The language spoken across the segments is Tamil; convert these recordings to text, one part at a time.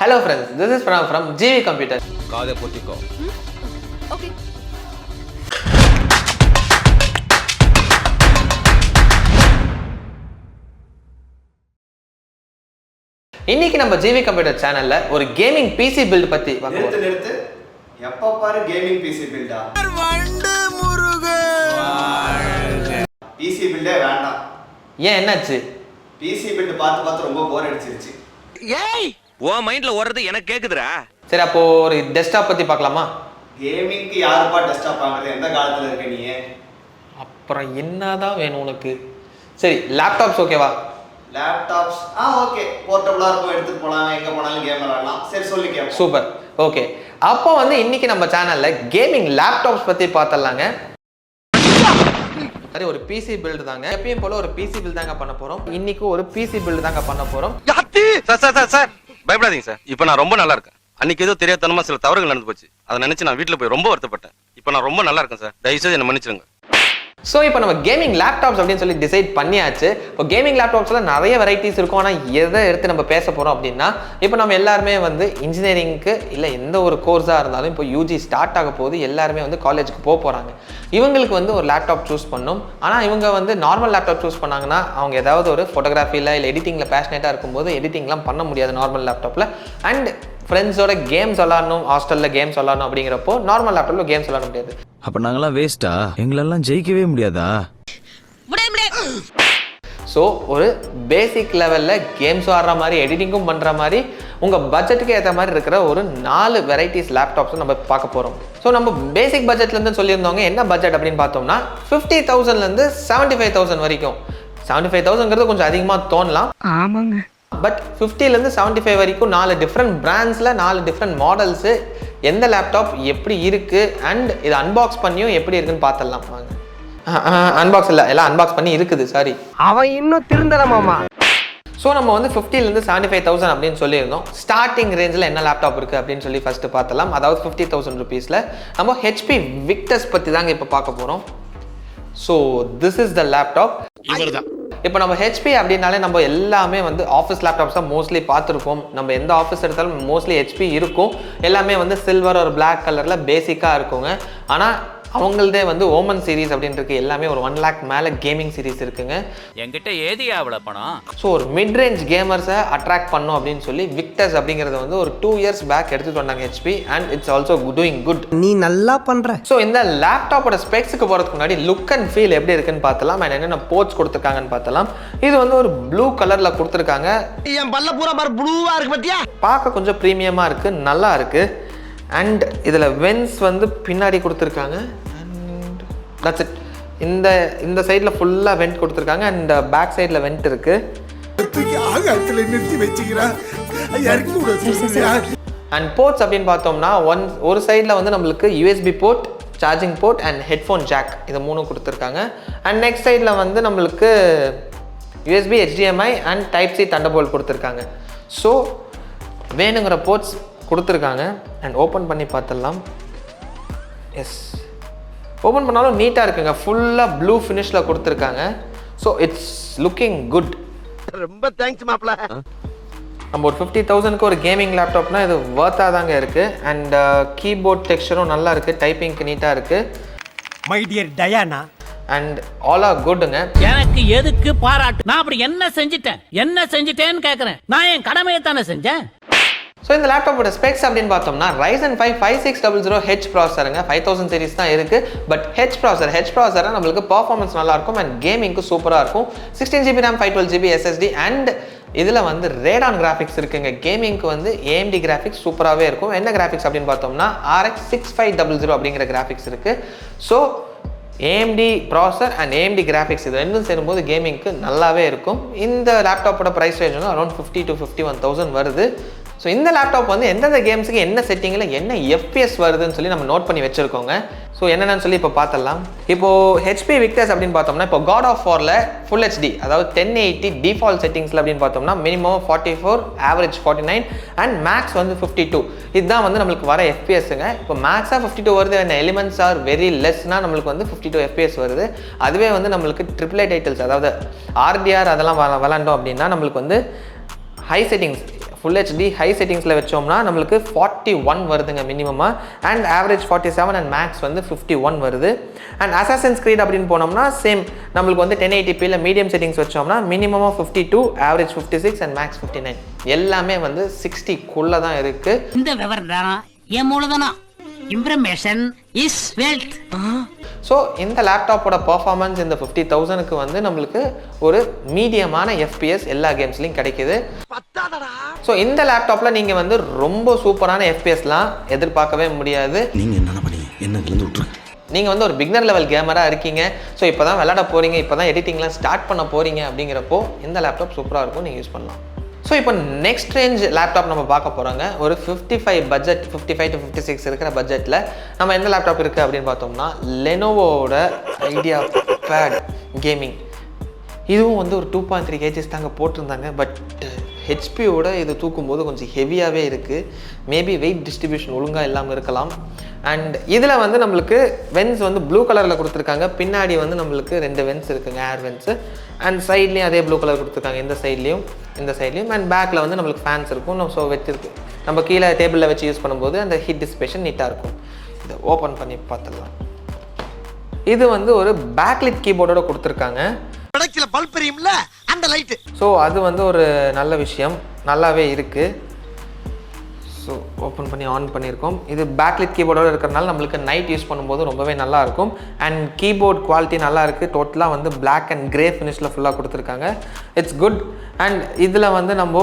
Hello friends, this is from GV Computer. காதை பொத்திக்கோ. Okay. இன்னைக்கு நம்ம GV Computer சேனல்ல ஒரு கேமிங் PC பில்ட் பத்தி பார்க்கலாம். நிறுத்து. எப்ப பாரு கேமிங் PC பில்டா. வண்டு முருகன். PC பில்டே வேண்டாம். ஏன் என்னாச்சு? PC பில்ட் பார்த்து ரொம்ப போர் அடிச்சிருச்சு. ஏய், உன் மைண்ட்ல ஓடுறது எனக்கு கேக்குதுடா. சரி அப்போ ஒரு டெஸ்க்டாப் பத்தி பார்க்கலாமா? கேமிங்க்கு யாருப்பா டெஸ்க்டாப் வாங்குறது? எந்த காலத்துல இருக்க நீ? அப்புறம் என்னதான் வேணும் உனக்கு? சரி லேப்டாப்ஸ் ஓகேவா? லேப்டாப்ஸ் ஓகே, போர்ட்டபிளா இருக்கும், எடுத்துட்டு போலாம், எங்க போனாலும் கேம் விளையாடலாம். சரி சொல்லி கேம். சூப்பர். ஓகே. அப்போ இன்னைக்கு நம்ம சேனல்ல கேமிங் லேப்டாப்ஸ் பத்தி பார்த்தலாங்க. சரி ஒரு PC பில்ட் தாங்க. எப்பயும் போல ஒரு PC பில்ட் தாங்க பண்ண போறோம். இன்னைக்கு ஒரு PC பில்ட் தாங்க பண்ண போறோம். சார் பயப்படாதீங்க சார். இப்போ நான் ரொம்ப நல்லா இருக்கேன். அன்னைக்கு ஏதோ தெரியாதனமா சில தவறுகள் நடந்து போச்சு. அதை நினைச்சு நான் வீட்டுல போய் ரொம்ப வருத்தப்பட்டேன். இப்போ நான் ரொம்ப நல்லா இருக்கேன் சார். தயவுசெய்து என்ன மன்னிச்சிடுங்க. ஸோ இப்போ நம்ம கேமிங் லேப்டாப்ஸ் அப்படின்னு சொல்லி டிசைட் பண்ணியாச்சு. இப்போ கேமிங் லேப்டாப்ஸில் நிறைய வெரைட்டிஸ் இருக்கும். ஆனால் எதை எடுத்து நம்ம பேச போகிறோம் அப்படின்னா, இப்போ நம்ம எல்லாருமே இன்ஜினியரிங்க்கு இல்லை எந்த ஒரு கோர்ஸாக இருந்தாலும் இப்போ UG ஸ்டார்ட் ஆக போகுது. எல்லாருமே காலேஜுக்கு போக போகிறாங்க. இவங்களுக்கு ஒரு லேப்டாப் சூஸ் பண்ணணும். ஆனால் இவங்க நார்மல் லேப்டாப் சூஸ் பண்ணாங்கன்னா அவங்க ஏதாவது ஒரு ஃபோட்டோகிராஃபியில் இல்லை எடிட்டிங்கில் பேஷனேட்டாக இருக்கும்போது எடிட்டிங்லாம் பண்ண முடியாது நார்மல் லேப்டாப்பில். அண்ட் ஃப்ரெண்ட்ஸோட கேம்ஸ் விளாடணும், ஹாஸ்டலில் கேம்ஸ் விளாடணும் அப்படிங்கிறப்போ நார்மல் லேப்டாப்பில் கேம்ஸ் விளாட முடியாது. அப்ப நாங்கெல்லாம் வேஸ்டா? எங்களெல்லாம் ஜெயிக்கவே முடியாதா? ஸோ ஒரு பேசிக் லெவலில் கேம்ஸ் ஆடுற மாதிரி எடிட்டிங்கும் பண்ணுற மாதிரி உங்கள் பட்ஜெட்டுக்கு ஏற்ற மாதிரி இருக்கிற ஒரு 4 வெரைட்டிஸ் லேப்டாப்ஸும் நம்ம பார்க்க போகிறோம். ஸோ நம்ம பேசிக் பட்ஜெட்லேருந்து சொல்லியிருந்தவங்க என்ன பட்ஜெட் அப்படின்னு பார்த்தோம்னா 50,000லேருந்து 75,000 வரைக்கும். 75,000ங்கிறது கொஞ்சம் அதிகமாக தோணலாம். ஆமாங்க. பட் 50லேருந்து 75 வரைக்கும் 4 டிஃப்ரெண்ட் பிராண்ட்ஸில் 4 டிஃப்ரெண்ட் மாடல்ஸு எந்த லேப்டாப் எப்படி இருக்குது அண்ட் இதை அன்பாக்ஸ் பண்ணியும் எப்படி இருக்குன்னு பார்த்துடலாம். வாங்க. அன்பாக்ஸ் இல்லை, எல்லாம் அன்பாக்ஸ் பண்ணி இருக்குது. சாரி, அவன் இன்னும் திருந்தலமாமா. ஸோ நம்ம 50லேருந்து 75,000 அப்படின்னு சொல்லியிருந்தோம். ஸ்டார்டிங் ரேஞ்சில் என்ன லேப்டாப் இருக்குது அப்படின்னு சொல்லி ஃபஸ்ட்டு பார்த்தலாம். அதாவது 50,000 ருபீஸில் நம்ம HP விக்டஸ் பற்றி தாங்க இப்போ பார்க்க போகிறோம். So this is the laptop. இப்போ நம்ம HP அப்படின்னாலே நம்ம எல்லாமே ஆஃபீஸ் லேப்டாப்ஸ் தான் மோஸ்ட்லி பார்த்துருக்கோம். நம்ம எந்த ஆஃபீஸ் எடுத்தாலும் மோஸ்ட்லி HP இருக்கும். எல்லாமே சில்வர் ஒரு பிளாக் கலரில் பேசிக்காக இருக்குங்க. ஆனால் அவங்களதே ஓமன் சீரீஸ் அப்படின்னு இருக்கு. எல்லாமே ஒரு 1 lakh மேலே கேமிங் சீரீஸ் இருக்குங்க. என்கிட்ட ஏதியா அவ்வளோ பணம்? ஸோ ஒரு மிட் ரேஞ்ச் கேமர்ஸை அட்ராக்ட் பண்ணும் அப்படின்னு சொல்லி விக்டஸ் அப்படிங்கிறது ஒரு 2 years பேக் எடுத்துகிட்டு வந்தாங்க HP. And it's also doing good. நீ நல்லா பண்ற. ஸோ இந்த லேப்டாப்போட ஸ்பெக்ஸுக்கு போகிறதுக்கு முன்னாடி லுக் அண்ட் ஃபீல் எப்படி இருக்குன்னு பார்த்தலாம். அண்ட் என்னென்ன போர்ட்ஸ் கொடுத்துருக்காங்கன்னு பார்த்தலாம். இது ஒரு ப்ளூ கலரில் கொடுத்துருக்காங்க. என் பல்ல பூரா பாரு ப்ளூவா இருக்கு பத்தியா? பார்க்க கொஞ்சம் ப்ரீமியமாக இருக்குது, நல்லா இருக்குது. அண்ட் இதில் வென்ஸ் பின்னாடி கொடுத்துருக்காங்க. And that's it. இந்த சைடில் ஃபுல்லாக வெண்ட் கொடுத்துருக்காங்க. அண்ட் பேக் சைடில் வெண்ட் இருக்குது. அண்ட் போர்ட்ஸ் அப்படின்னு பார்த்தோம்னா ஒரு சைடில் நம்மளுக்கு USB port, charging port and headphone jack, இது 3 கொடுத்துருக்காங்க. அண்ட் நெக்ஸ்ட் சைடில் நம்மளுக்கு USB, HDMI and Type-C thunderbolt கொடுத்துருக்காங்க. ஸோ வேணுங்கிற போர்ட்ஸ் கொடுத்துருக்காங்க. அண்ட் ஓப்பன் பண்ணி பார்த்துடலாம். எஸ், ஓப்பன் பண்ணாலும் நீட்டாக இருக்குங்க. ஃபுல்லாக ப்ளூ ஃபினிஷில் கொடுத்துருக்காங்க. So it's looking good. ரொம்ப தேங்க்ஸ் மாப்ள. நம்ம ஒரு 50,000க்கு ஒரு கேமிங் லேப்டாப்னா இது வர்த்தாக தாங்க இருக்குது. அண்ட் கீபோர்ட் டெக்ஸ்சரும் நல்லா இருக்குது, டைப்பிங்க்கு நீட்டாக இருக்குது. My dear Diana. And all are குட்டுங்க. எனக்கு எதுக்கு பாராட்டு? நான் அப்படி என்ன செஞ்சிட்டேன்னு கேட்குறேன். நான் என் கடமையை தானே செஞ்சேன். ஸோ இந்த லேப்டாப்போட ஸ்பெக்ஸ் அப்படின்னு பார்த்தோம்னா Ryzen 5 5600H ப்ராசருங்க. 5000 சீரிஸ் தான் இருக்குது. பட் H ப்ராசரை நம்மளுக்கு பர்ஃபார்மன்ஸ் நல்லாயிருக்கும் அண்ட் கேமிங்க்கு சூப்பராக இருக்கும். 16GB RAM, 512GB SSD and இதில் ரேடான் கிராஃபிக்ஸ் இருக்குங்க. கேமிங்க்கு AMD கிராஃபிக்ஸ் சூப்பராகவே இருக்கும். என்ன கிராஃபிக்ஸ் அப்படின்னு பார்த்தோம்னா RX 6500 அப்படிங்கிற கிராஃபிக்ஸ் இருக்குது. ஸோ AMD ப்ராசர் அண்ட் AMD கிராஃபிக்ஸ் இது ரெண்டும் சேரும்போது கேமிங்க்கு நல்லாவே இருக்கும். இந்த லேப்டாப்போட ப்ரைஸ் ரேஞ்ச் அரௌண்ட் 50,000 to 51,000 வருது. ஸோ இந்த லேப்டாப் எந்தெந்த கேம்ஸுக்கு என்ன செட்டிங்கில் என்ன FPS வருதுன்னு சொல்லி நம்ம நோட் பண்ணி வச்சுருக்கோங்க. ஸோ என்னென்னு சொல்லி இப்போ பார்த்துடலாம். இப்போது HP விக்டர்ஸ் அப்படின்னு பார்த்தோம்னா இப்போ God of Warல ஃபுல் HD அதாவது 1080 டிஃபால்ட் செட்டிங்ஸில் அப்படின்னு பார்த்தோம்னா மினிமம் 44, ஆவரேஜ் 49 அண்ட் மேக்ஸ் 52. இதுதான் நம்மளுக்கு வர FPSங்க. இப்போ மேக்ஸாக 52 வருது, என்ன எலிமெண்ட்ஸ் ஆர் வெரி லெஸ்னால் நம்மளுக்கு 52 FPS வருது. அதுவே நம்மளுக்கு AAA டைட்டில்ஸ் அதாவது RDR அதெல்லாம் விளாண்டோம் அப்படின்னா நம்மளுக்கு high settings full HD high செட்டிங்ஸில் வச்சோம்னா நம்மளுக்கு 41 வருதுங்க மினிமமாக, அண்ட் ஆவரேஜ் 47 அண்ட் மேக்ஸ் வந்து 51 வருது. அண்ட் அசாசின்ஸ் கிரீட் அப்படின்னு போனோம்னா சேம் நம்மளுக்கு வந்து 1080pல மீடியம் செட்டிங்ஸ் வச்சோம்னா மினிமமாக 52, ஆவரேஜ் 56 அண்ட் மேக்ஸ் 59. எல்லாமே வந்து 60க்குள்ளே தான் இருக்குது. இந்த விவரம் தான் என் மூலதனம். Information is wealth. ஸோ இந்த லேப்டாப்போட பர்ஃபார்மன்ஸ் இந்த 50,000க்கு வந்து நம்மளுக்கு ஒரு மீடியமான FPS எல்லா கேம்ஸ்லையும் கிடைக்குது. ஸோ இந்த லேப்டாப்பில் நீங்கள் வந்து ரொம்ப சூப்பரான FPSலாம் எதிர்பார்க்கவே முடியாது. நீங்க என்ன பண்ணீங்க? என்ன கலந்து விட்டுருங்க. நீங்கள் வந்து ஒரு பிகினர் லெவல் கேமராக இருக்கீங்க, ஸோ இப்போ தான் விளையாட போகிறீங்க, இப்போ தான் எடிட்டிங்லாம் ஸ்டார்ட் பண்ண போகிறீங்க அப்படிங்கிறப்போ இந்த லேப்டாப் சூப்பராக இருக்கும், நீங்கள் யூஸ் பண்ணலாம். ஸோ இப்போ நெக்ஸ்ட் ரேஞ்ச் லேப்டாப் நம்ம பார்க்க போகிறோங்க. ஒரு 55 பட்ஜெட், 55 to 56 இருக்கிற பட்ஜெட்டில் நம்ம எந்த லேப்டாப் இருக்குது அப்படின்னு பார்த்தோம்னா லெனோவோட ஐடியா பேட் கேமிங். இதுவும் வந்து ஒரு 2.3 kgs தாங்க போட்டிருந்தாங்க. பட் ஹெச்பியோட இது தூக்கும்போது கொஞ்சம் ஹெவியாகவே இருக்குது. மேபி வெயிட் டிஸ்ட்ரிபியூஷன் ஒழுங்காக இல்லாமல் இருக்கலாம். அண்ட் இதில் வந்து நம்மளுக்கு வென்ஸ் வந்து ப்ளூ கலரில் கொடுத்துருக்காங்க. பின்னாடி வந்து நம்மளுக்கு 2 வென்ஸ் இருக்குங்க, ஏர் வென்ஸு. அண்ட் சைட்லேயும் அதே ப்ளூ கலர் கொடுத்துருக்காங்க, இந்த சைட்லேயும் இந்த சைட்லேயும். அண்ட் பேக்கில் வந்து நம்மளுக்கு ஃபேன்ஸ் இருக்கும். ஸோ வச்சுருக்கு நம்ம கீழே டேபிளில் வச்சு யூஸ் பண்ணும்போது அந்த ஹீட் டிசிபேஷன் நீட்டாக இருக்கும். இதை ஓப்பன் பண்ணி பார்த்துடலாம். இது வந்து ஒரு பேக்லிட் கீபோர்டோட கொடுத்துருக்காங்க. அந்த லைட். ஸோ அது வந்து ஒரு நல்ல விஷயம், நல்லாவே இருக்குது. ஸோ ஓப்பன் பண்ணி ஆன் பண்ணியிருக்கோம். இது பேக்லிட் கீபோர்டோடு இருக்கிறனால நம்மளுக்கு நைட் யூஸ் பண்ணும்போது ரொம்பவே நல்லாயிருக்கும். அண்ட் கீபோர்ட் குவாலிட்டி நல்லா இருக்குது. டோட்டலாக வந்து பிளாக் அண்ட் கிரே ஃபினிஷில் ஃபுல்லாக கொடுத்துருக்காங்க. It's good. அண்ட் இதில் வந்து நம்ம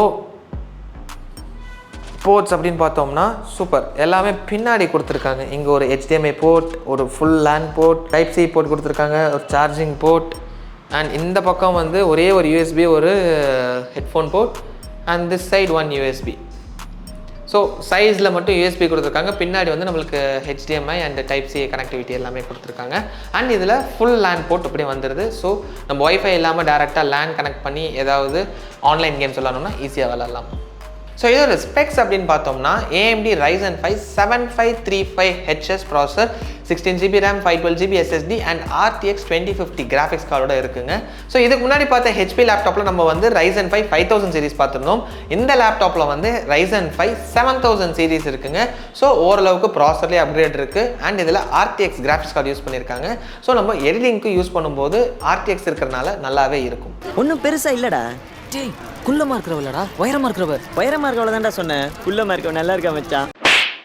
போர்ட்ஸ் அப்படின்னு பார்த்தோம்னா சூப்பர், எல்லாமே பின்னாடி கொடுத்துருக்காங்க. இங்கே ஒரு HDMI போர்ட், ஒரு full LAN port, type C port கொடுத்துருக்காங்க, ஒரு சார்ஜிங் போர்ட். அண்ட் இந்த பக்கம் வந்து ஒரே ஒரு USB, ஒரு headphone port. And this side 1 USB. So சைஸில் மட்டும் USB கொடுத்துருக்காங்க. பின்னாடி வந்து நம்மளுக்கு HDMI and type C connectivity எல்லாமே கொடுத்துருக்காங்க. அண்ட் இதில் ஃபுல் லேன் போர்ட் அப்படியே வந்துடுது. ஸோ நம்ம ஒய்ஃபை இல்லாமல் டேரெக்டாக லேன் கனெக்ட் பண்ணி ஏதாவது ஆன்லைன் கேம்ஸ் விளாடணும்னா ஈஸியாக விளாட்லாம். ஸோ இதோட ஸ்பெக்ஸ் அப்படின்னு பார்த்தோம்னா AMD Ryzen 5 7535HS processor, 16GB RAM, 512GB SSD and RTX 2050 graphics கார்டோட இருக்குங்க. ஸோ இதுக்கு முன்னாடி பார்த்த HP லேப்டாப்பில் நம்ம வந்து Ryzen 5 5000 சீரிஸ் பார்த்துருந்தோம். இந்த லேப்டாப்பில் வந்து Ryzen 5 7000 சீரிஸ் இருக்குங்க. ஸோ ஓரளவுக்கு ப்ராசஸர்லேயே அப்கிரேட் இருக்குது. அண்ட் இதில் RTX கிராஃபிக்ஸ் கார்டு யூஸ் பண்ணியிருக்காங்க. ஸோ நம்ம எடிட்டிங்க்கு யூஸ் பண்ணும்போது RTX இருக்கிறனால நல்லாவே இருக்கும். ஒன்றும் பெருசா இல்லடா. டேய் குள்ளமா இருக்கிறவளடா, உயரமா இருக்கிறவள தான்டா சொன்னேன். குள்ளமா இருக்கவ நல்லா இருக்கா மச்சான்.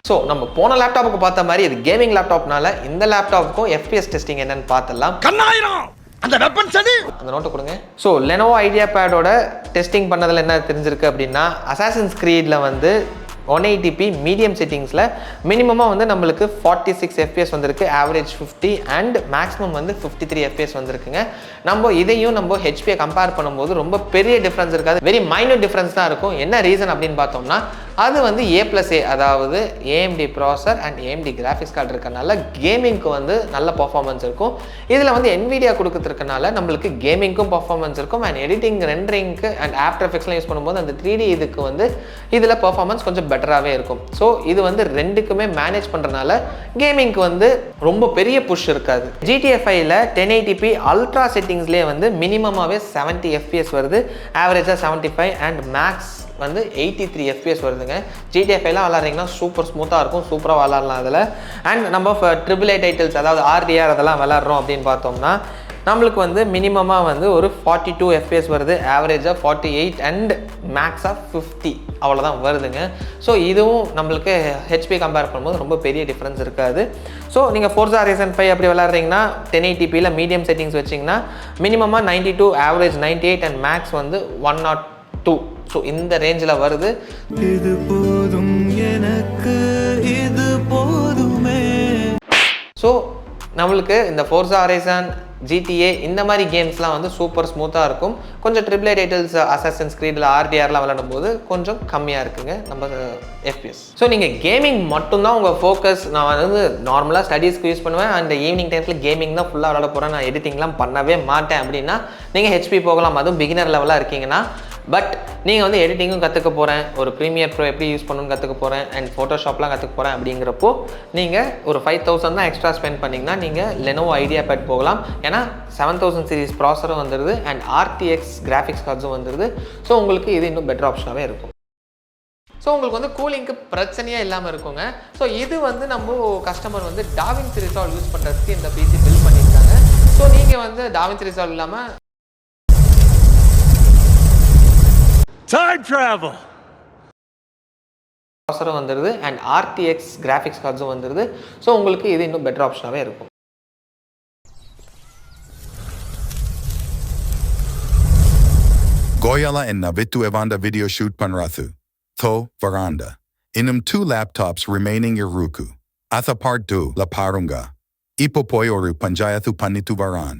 ஸோ நம்ம போன லேப்டாப்புக்கு பார்த்த மாதிரி இது கேமிங் லேப்டாப்னால இந்த லேப்டாப்புக்கும் FPS டெஸ்டிங் என்னன்னு பார்த்துடலாம். அந்த வெப்பன் சடி அந்த நோட்டை கொடுங்க. ஸோ லெனோவோ ஐடியா பேடோட டெஸ்டிங் பண்ணதில் என்ன தெரிஞ்சிருக்கு அப்படின்னா அசாசின்ஸ் கிரீடில் வந்து 180p மீடியம் செட்டிங்ஸில் மினிமமாக வந்து நம்மளுக்கு 46 FPS வந்திருக்கு, ஆவரேஜ் 50 அண்ட் மேக்ஸிமம் வந்து 53 FPS வந்திருக்குங்க. நம்ம இதையும் நம்ம ஹெச்பியை கம்பேர் பண்ணும்போது ரொம்ப பெரிய டிஃப்ரென்ஸ் இருக்காது, வெரி மைனூட் டிஃப்ரென்ஸ் தான் இருக்கும். என்ன ரீசன் அப்படின்னு பார்த்தோம்னா அது வந்து A+A, அதாவது AMD processor and AMD graphics card இருக்கனால கேமிங்க்கு வந்து நல்ல பர்ஃபார்மன்ஸ் இருக்கும். இதில் வந்து NVIDIA கொடுக்கறதுனால நம்மளுக்கு கேமிங்க்கும் பர்ஃபார்மன்ஸ் இருக்கும் அண்ட் எடிட்டிங், ரெண்டரிங்க்கு அண்ட் ஆஃப்டர் எஃபெக்ட்ஸ்லாம் யூஸ் பண்ணும்போது அந்த 3D இதுக்கு வந்து இதில் பர்ஃபார்மன்ஸ் கொஞ்சம் பெட்டராகவே இருக்கும். ஸோ இது வந்து ரெண்டுக்குமே மேனேஜ் பண்ணுறதுனால கேமிங்க்கு வந்து ரொம்ப பெரிய புஷ் இருக்காது. GTA 5ல் 1080p அல்ட்ரா செட்டிங்ஸ்லேயே வந்து மினிமமாகவே 70 FPS வருது, ஆவரேஜாக 75 அண்ட் மேக்ஸ் வந்து 83 FPS வருதுங்க. GTA 5லாம் விளாட்றீங்கன்னா சூப்பர் ஸ்மூத்தாக இருக்கும், சூப்பராக விளாட்லாம் அதில். அண்ட் நம்ம AAA டைட்டில்ஸ் அதாவது RDR அதெல்லாம் விளாட்றோம் அப்படின்னு பார்த்தோம்னா நம்மளுக்கு வந்து மினிமமாக வந்து ஒரு 42 FPS வருது, ஆவரேஜாக 48 அண்ட் மேக்ஸாக 50 அவ்வளோதான் வருதுங்க. ஸோ இதுவும் நம்மளுக்கு ஹெச்பி கம்பேர் பண்ணும்போது ரொம்ப பெரிய டிஃப்ரென்ஸ் இருக்காது. ஸோ நீங்கள் Forza Horizon 5 அப்படி விளாட்றீங்கன்னா 1080pயில் மீடியம் செட்டிங்ஸ் வச்சிங்கன்னா மினிமமாக 92, ஆவரேஜ் 98 அண்ட் மேக்ஸ் வந்து 102. ஸோ இந்த ரேஞ்சில் வருது. இது போதும் எனக்கு, இது போதுமே. ஸோ நம்மளுக்கு இந்த Forza Horizon, GTA இந்த மாதிரி கேம்ஸ்லாம் வந்து சூப்பர் ஸ்மூத்தாக இருக்கும். கொஞ்சம் AAA டைட்டில்ஸ் அசாசின்ஸ் கிரீடில் RDRலாம் விளையாடும் போது கொஞ்சம் கம்மியாக இருக்குங்க நம்ம FPS. ஸோ நீங்கள் கேமிங் மட்டும்தான் உங்கள் ஃபோக்கஸ். நான் வந்து நார்மலாக ஸ்டடீஸ்க்கு யூஸ் பண்ணுவேன் அண்ட் ஈவினிங் டைம்ஸில் கேமிங் தான் ஃபுல்லாக விளாட போகிறேன், நான் எடிட்டிங்லாம் பண்ணவே மாட்டேன் அப்படின்னா நீங்கள் HP போகலாம். அதுவும் பிகினர் லெவலாக இருக்கீங்கன்னா. பட் நீங்கள் வந்து எடிட்டிங்கும் கற்றுக்க போகிறேன், ஒரு ப்ரீமியர் ப்ரோ எப்படி யூஸ் பண்ணணும்னு கற்றுக்க போகிறேன் அண்ட் ஃபோட்டோஷாப்லாம் கற்றுக்க போகிறேன் அப்படிங்கிறப்போ நீங்கள் ஒரு 5000 தான் எக்ஸ்ட்ரா ஸ்பெண்ட் பண்ணிங்கன்னா நீங்கள் லெனோவோ ஐடியா பேட் போகலாம். ஏன்னா 7000 சீரிஸ் ப்ராசஸரும் வந்துடுது அண்ட் RTX கிராஃபிக்ஸ் கார்ட்ஸும் வந்துடுது. ஸோ உங்களுக்கு இது இன்னும் பெட்டர் ஆப்ஷனாகவே இருக்கும். ஸோ உங்களுக்கு வந்து கூலிங்க்கு பிரச்சனையே இல்லாமல் இருக்குங்க. ஸோ இது வந்து நம்ம கஸ்டமர் வந்து டாவின்சி ரிசால்வ் யூஸ் பண்ணுறதுக்கு இந்த பிசி பில்ட் பண்ணியிருக்காங்க. ஸோ நீங்கள் வந்து டாவின்சி ரிசால்வ் இல்லாமல் Time travel. ப்ராசரும் வந்துடுது அண்ட் RTX கிராஃபிக்ஸ் கார்ட்ஸும் வந்துடுது. ஸோ உங்களுக்கு இது இன்னும் பெட்டர் ஆப்ஷனாகவே இருக்கும். Goyala and Navitu Evanda video shoot panrathu. Tho Veranda. Inum 2 laptops remaining Iruku. Atha part 2 La Parunga. Ipopoyoru Panjayathu Panitu Varan.